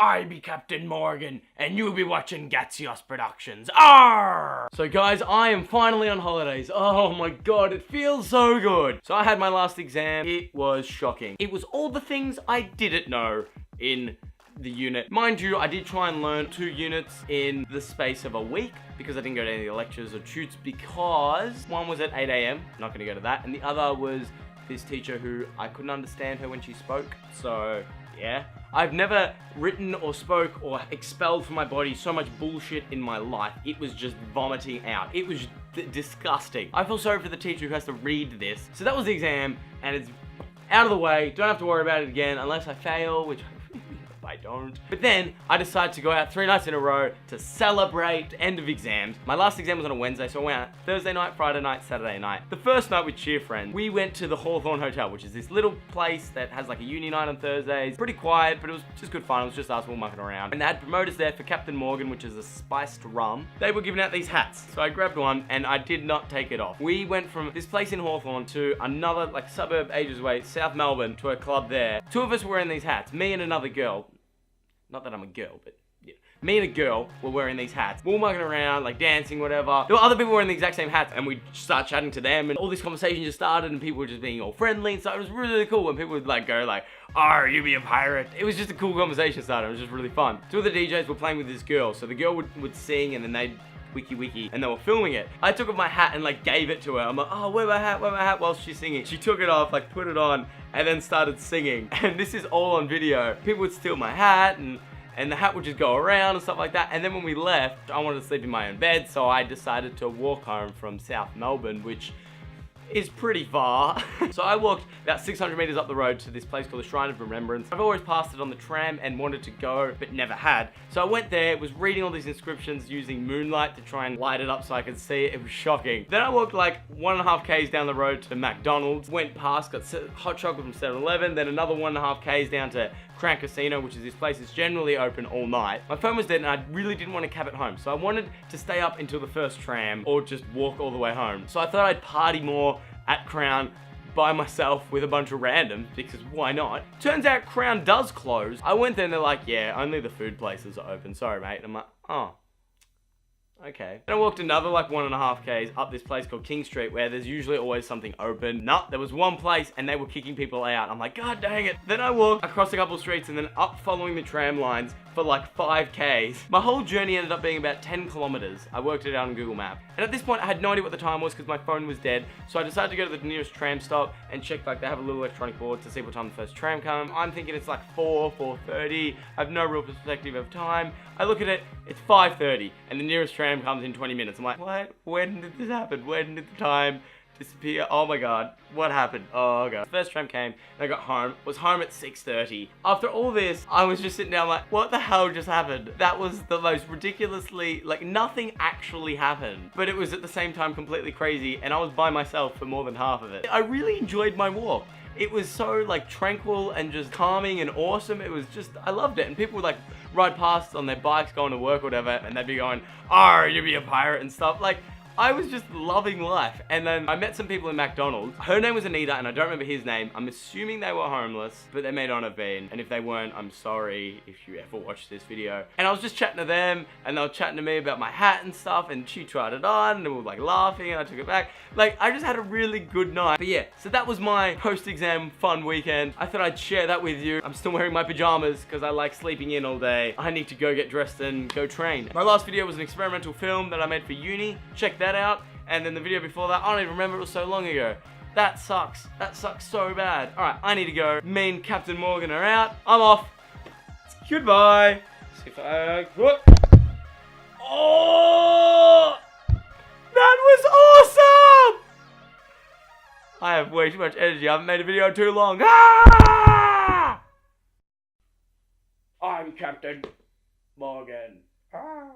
I be Captain Morgan, and you be watching Gatsios Productions. Arr! So guys, I am finally on holidays. Oh my god, it feels so good. So I had my last exam. It was shocking. It was all the things I didn't know in the unit. Mind you, I did try and learn 2 units in the space of a week because I didn't go to any of the lectures or tutes because one was at 8 AM, not gonna go to that, and the other was this teacher who I couldn't understand her when she spoke, so yeah. I've never written or spoke or expelled from my body so much bullshit in my life. It was just vomiting out. It was disgusting. I feel sorry for the teacher who has to read this. So that was the exam, and it's out of the way. Don't have to worry about it again unless I fail, which I don't. But then I decided to go out 3 nights in a row to celebrate the end of exams. My last exam was on a Wednesday, so I went out Thursday night, Friday night, Saturday night. The first night with cheer friends, we went to the Hawthorne Hotel, which is this little place that has like a uni night on Thursdays. Pretty quiet, but it was just good fun. It was just us all mucking around. And they had promoters there for Captain Morgan, which is a spiced rum. They were giving out these hats. So I grabbed one and I did not take it off. We went from this place in Hawthorne to another like suburb ages away, South Melbourne, to a club there. 2 of us were wearing these hats, me and another girl. Not that I'm a girl, but yeah. Me and a girl were wearing these hats. We were mucking around, like dancing, whatever. There were other people wearing the exact same hats, and we'd start chatting to them, and all this conversation just started, and people were just being all friendly and stuff. It was really cool when people would like go like, "Oh, you be a pirate." It was just a cool conversation starter. It was just really fun. 2 of the DJs were playing with this girl, so the girl would sing, and then they'd wiki, and they were filming it. I took off my hat and like gave it to her. I'm like, "Oh, wear my hat while she's singing." She took it off, like put it on, and then started singing. And this is all on video. People would steal my hat, and the hat would just go around and stuff like that. And then when we left, I wanted to sleep in my own bed, so I decided to walk home from South Melbourne, which is pretty far. So I walked about 600 meters up the road to this place called the Shrine of Remembrance. I've always passed it on the tram and wanted to go, but never had. So I went there, was reading all these inscriptions using moonlight to try and light it up so I could see it. It was shocking. Then I walked like 1.5 k's down the road to McDonald's, went past, got hot chocolate from 7-Eleven, then another 1.5 k's down to Crown Casino, which is this place that's generally open all night. My phone was dead and I really didn't want to cab it home, so I wanted to stay up until the first tram or just walk all the way home. So I thought I'd party more at Crown by myself with a bunch of randoms, because why not? Turns out Crown does close. I went there and they're like, "Yeah, only the food places are open, sorry mate." And I'm like, "Oh, okay." Then I walked another like 1.5 k's up this place called King Street, where there's usually always something open. Nah, there was one place and they were kicking people out. I'm like, "God dang it." Then I walked across a couple of streets and then up following the tram lines for like 5 k's. My whole journey ended up being about 10 kilometers. I worked it out on Google Maps. And at this point I had no idea what the time was because my phone was dead. So I decided to go to the nearest tram stop and check, like they have a little electronic board to see what time the first tram comes. I'm thinking it's like 4:30. I have no real perspective of time. I look at it, it's 5:30 and the nearest tram comes in 20 minutes. I'm like, what? When did this happen? When did the time disappear? Oh my god, what happened? Oh god. First tram came and I got home, was home at 6:30. After all this, I was just sitting down like, what the hell just happened? That was the most ridiculously, like nothing actually happened, but it was at the same time completely crazy and I was by myself for more than half of it. I really enjoyed my walk. It was so like tranquil and just calming and awesome. It was just, I loved it. And people would like ride past on their bikes going to work or whatever, and they'd be going, "Oh, you be a pirate" and stuff. Like, I was just loving life. And then I met some people in McDonald's. Her name was Anita, and I don't remember his name. I'm assuming they were homeless, but they may not have been. And if they weren't, I'm sorry if you ever watched this video. And I was just chatting to them, and they were chatting to me about my hat and stuff, and she tried it on, and we were like laughing, and I took it back. Like, I just had a really good night. But yeah, so that was my post-exam fun weekend. I thought I'd share that with you. I'm still wearing my pajamas, because I like sleeping in all day. I need to go get dressed and go train. My last video was an experimental film that I made for uni. Check that out. And then the video before that, I don't even remember, it was so long ago. That sucks. That sucks so bad. Alright, I need to go. Me and Captain Morgan are out. I'm off. Goodbye. See if I... Whoop. Oh! That was awesome! I have way too much energy. I haven't made a video too long. Ah! I'm Captain Morgan. Ah.